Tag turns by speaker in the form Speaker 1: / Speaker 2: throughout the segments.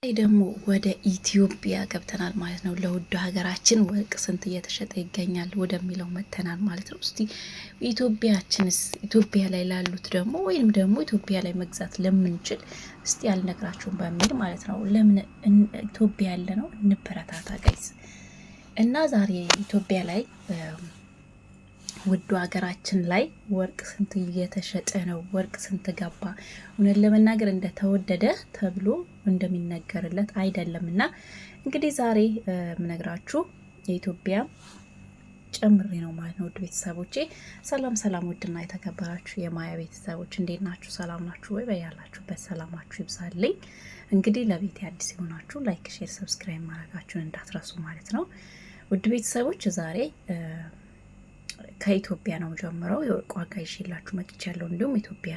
Speaker 1: ደግሞ ወደ ኢትዮጵያ ገብተናል ማለት ነው። ለውድ ሀገራችን ወርቅ ስንት እየተሸጠ ይገኛል ወደሚለው መተናል ማለት ነው። እስቲ ኢትዮጵያችንስ ኢትዮጵያ ላይ ላሉት ደግሞ ወይንም ደግሞ ኢትዮጵያ ላይ መግዛት ለምንችል እስቲ ያልነግራችሁም በሚል ማለት ነው። ለምን ኢትዮጵያ ያለ ነው እንበረታታ ጋይስ። እና ዛሬ ኢትዮጵያ ላይ ውዱ ሀገራችን ላይ ወርቅ ስንት እየተሸጠ ነው? ወርቅ ስንት ገባ? እውነት ለመናገር እንደተወደደ ተብሎ እንደሚነገርለት አይደለምና እንግዲህ ዛሬ ምነግራችሁ የኢትዮጵያ ጨምሬ ነው ማለት ነው። ውድ ቤተሰቦቼ ሰላም ሰላም፣ ውድና የተከበራችሁ የማያ ቤተሰቦች እንዴት ናችሁ? ሰላም ናችሁ ወይ? በያላችሁበት ሰላማችሁ ይብዛልኝ። እንግዲህ ለቤት አዲስ የሆናችሁ ላይክ፣ ሼር፣ ሰብስክራይብ ማድረጋችሁን እንዳትረሱ ማለት ነው። ውድ ቤተሰቦች ዛሬ ከኢትዮጵያ ነው ጀምረው የወርቅ ዋጋ ይዤላችሁ መጥቻለሁ። እንዲሁም ኢትዮጵያ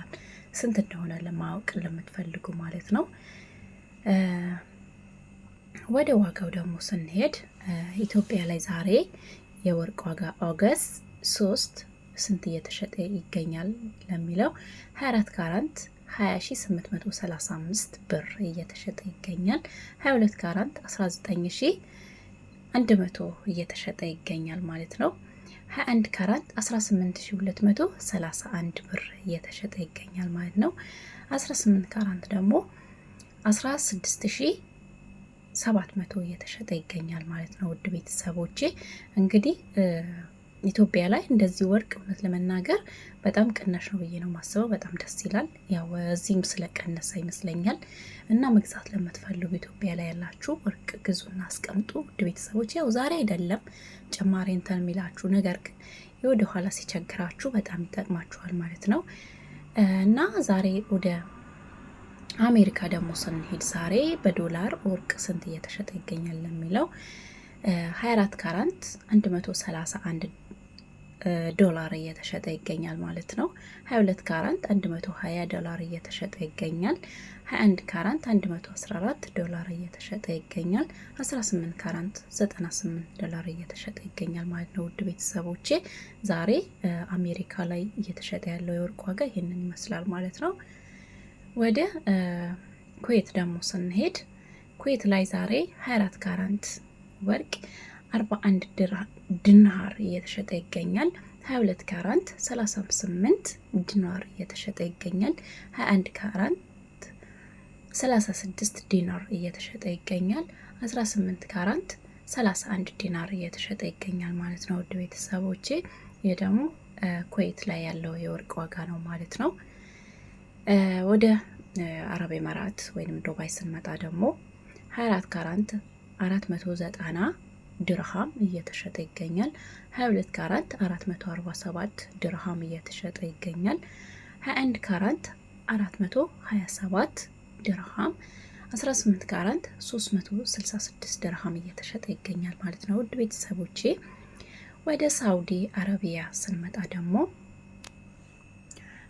Speaker 1: ስንት እንደሆነ ለማወቅ ለምትፈልጉ ማለት ነው። ወደ ዋጋው ደግሞ ስንሄድ ኢትዮጵያ ላይ ዛሬ የወርቅ ዋጋ ኦገስት 3 ስንት እየተሸጠ ይገኛል ለሚለው 24 ካራንት 20835 ብር እየተሸጠ ይገኛል። 22 ካራንት 19100 እየተሸጠ ይገኛል ማለት ነው። 21 ካራንት 18231 ብር እየተሸጠ ይገኛል ማለት ነው። 18 ካራንት ደግሞ 16700 እየተሸጠ ይገኛል ማለት ነው። ውድ ቤተሰቦቼ እንግዲህ ኢትዮጵያ ላይ እንደዚህ ወርቅ እውነት ለመናገር በጣም ቅናሽ ነው ብዬ ነው ማስበው። በጣም ደስ ይላል። ያው እዚህም ስለቀነሰ ይመስለኛል። እና መግዛት ለምትፈልጉ ኢትዮጵያ ላይ ያላችሁ ወርቅ ግዙና አስቀምጡ። ውድ ቤተሰቦች ያው ዛሬ አይደለም ጭማሪ እንትን የሚላችሁ ነገር ግን የወደ ኋላ ሲቸግራችሁ በጣም ይጠቅማችኋል ማለት ነው። እና ዛሬ ወደ አሜሪካ ደግሞ ስንሄድ ዛሬ በዶላር ወርቅ ስንት እየተሸጠ ይገኛል ለሚለው 24 ካራንት 131 ዶላር እየተሸጠ ይገኛል ማለት ነው። 22 ካራንት 120 ዶላር እየተሸጠ ይገኛል። 21 ካራንት 114 ዶላር እየተሸጠ ይገኛል። 18 ካራንት 98 ዶላር እየተሸጠ ይገኛል ማለት ነው። ውድ ቤተሰቦቼ ዛሬ አሜሪካ ላይ እየተሸጠ ያለው የወርቅ ዋጋ ይሄንን ይመስላል ማለት ነው። ወደ ኩዌት ደግሞ ስንሄድ ኩዌት ላይ ዛሬ 24 ካራንት ወርቅ 41 ዲናር እየተሸጠ ይገኛል። 22 ካራንት 38 ዲናር እየተሸጠ ይገኛል። 21 ካራንት 36 ዲናር እየተሸጠ ይገኛል። 18 ካራንት 31 ዲናር እየተሸጠ ይገኛል ማለት ነው። ውድ ቤተሰቦቼ ይህ ደግሞ ኩዌት ላይ ያለው የወርቅ ዋጋ ነው ማለት ነው። ወደ አረብ ኤምሬት ወይም ዱባይ ስንመጣ ደግሞ 24 ካራንት 490 ድርሃም እየተሸጠ ይገኛል። 22 ካራንት 447 ድርሃም እየተሸጠ ይገኛል። 21 ካራንት 427 ድርሃም፣ 18 ካራንት 366 ድርሃም እየተሸጠ ይገኛል ማለት ነው። ውድ ቤተሰቦቼ ወደ ሳውዲ አረቢያ ስንመጣ ደግሞ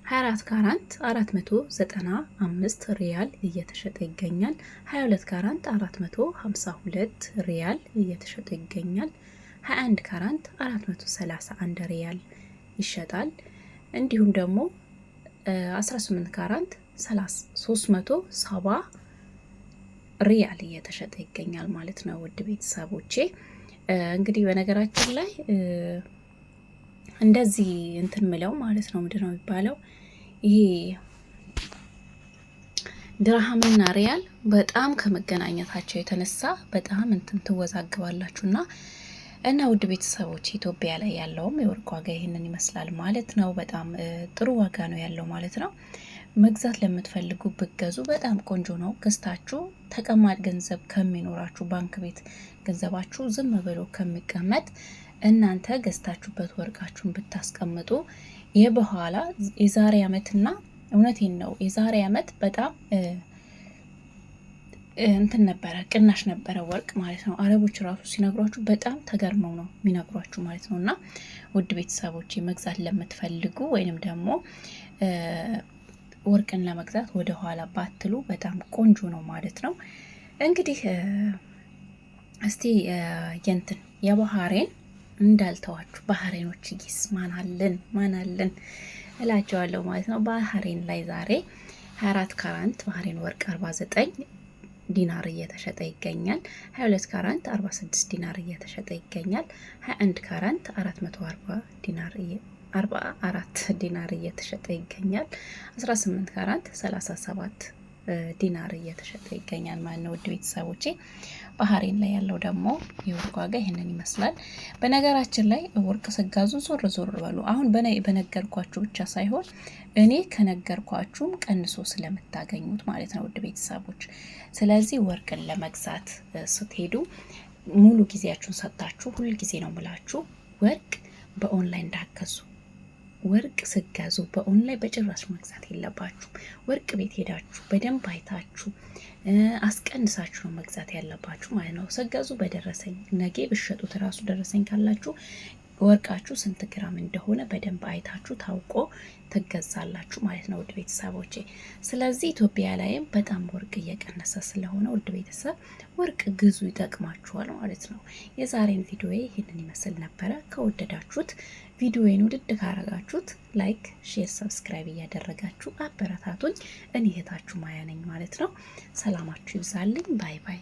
Speaker 1: 24 ካራንት 495 ሪያል እየተሸጠ ይገኛል። 22 ካራንት 452 ሪያል እየተሸጠ ይገኛል። 21 ካራንት 431 ሪያል ይሸጣል። እንዲሁም ደግሞ 18 ካራንት 370 ሪያል እየተሸጠ ይገኛል ማለት ነው። ውድ ቤተሰቦቼ እንግዲህ በነገራችን ላይ እንደዚህ እንትን ምለው ማለት ነው ምንድነው የሚባለው ይሄ ድርሃምና ሪያል በጣም ከመገናኘታቸው የተነሳ በጣም እንትን ትወዛግባላችሁና እና ውድ ቤተሰቦች ኢትዮጵያ ላይ ያለውም የወርቅ ዋጋ ይሄንን ይመስላል ማለት ነው። በጣም ጥሩ ዋጋ ነው ያለው ማለት ነው። መግዛት ለምትፈልጉ ብገዙ በጣም ቆንጆ ነው። ገዝታችሁ ተቀማጭ ገንዘብ ከሚኖራችሁ ባንክ ቤት ገንዘባችሁ ዝም ብሎ ከሚቀመጥ እናንተ ገዝታችሁበት ወርቃችሁን ብታስቀምጡ የበኋላ የዛሬ አመትና እውነቴን ነው የዛሬ አመት በጣም እንትን ነበረ ቅናሽ ነበረ ወርቅ ማለት ነው። አረቦች ራሱ ሲነግሯችሁ በጣም ተገርመው ነው የሚነግሯችሁ ማለት ነው። እና ውድ ቤተሰቦች መግዛት ለምትፈልጉ ወይንም ደግሞ ወርቅን ለመግዛት ወደ ኋላ ባትሉ በጣም ቆንጆ ነው ማለት ነው። እንግዲህ እስቲ የንትን የባህሬን እንዳልተዋችሁ ባህሬኖች ጊስ ማን አለን እላቸዋለሁ ማለት ነው። ባህሬን ላይ ዛሬ 24 ካራንት ባህሬን ወርቅ 49 ዲናር እየተሸጠ ይገኛል። 22 ካራንት 46 ዲናር እየተሸጠ ይገኛል። 21 ካራንት 440 ዲናር 44 ዲናር እየተሸጠ ይገኛል። 18 ካራንት 37 ዲናር እየተሸጠ ይገኛል ማለት ነው። ውድ ቤተሰቦቼ ባህሬን ላይ ያለው ደግሞ የወርቅ ዋጋ ይሄንን ይመስላል። በነገራችን ላይ ወርቅ ስጋዙ ዞር ዞር በሉ። አሁን በነገርኳችሁ ብቻ ሳይሆን እኔ ከነገርኳችሁም ቀንሶ ስለምታገኙት ማለት ነው ውድ ቤተሰቦች። ስለዚህ ወርቅን ለመግዛት ስትሄዱ ሙሉ ጊዜያችሁን ሰጥታችሁ፣ ሁል ጊዜ ነው ምላችሁ ወርቅ በኦንላይን እንዳትገዙ። ወርቅ ስገዙ በኦንላይን በጭራሽ መግዛት የለባችሁም። ወርቅ ቤት ሄዳችሁ በደንብ አይታችሁ አስቀንሳችሁ ነው መግዛት ያለባችሁ ማለት ነው። ስገዙ በደረሰኝ ነገ ብትሸጡት ራሱ ደረሰኝ ካላችሁ ወርቃችሁ ስንት ግራም እንደሆነ በደንብ አይታችሁ ታውቆ ትገዛላችሁ ማለት ነው ውድ ቤተሰቦቼ። ስለዚህ ኢትዮጵያ ላይም በጣም ወርቅ እየቀነሰ ስለሆነ ውድ ቤተሰብ ወርቅ ግዙ፣ ይጠቅማችኋል ማለት ነው። የዛሬን ቪዲዮ ይህንን ይመስል ነበረ። ከወደዳችሁት ቪዲዮዬን ውድድ ካረጋችሁት ላይክ፣ ሼር፣ ሰብስክራይብ እያደረጋችሁ አበረታቱኝ። እኔ እህታችሁ ማያ ነኝ ማለት ነው። ሰላማችሁ ይብዛልኝ። ባይ ባይ።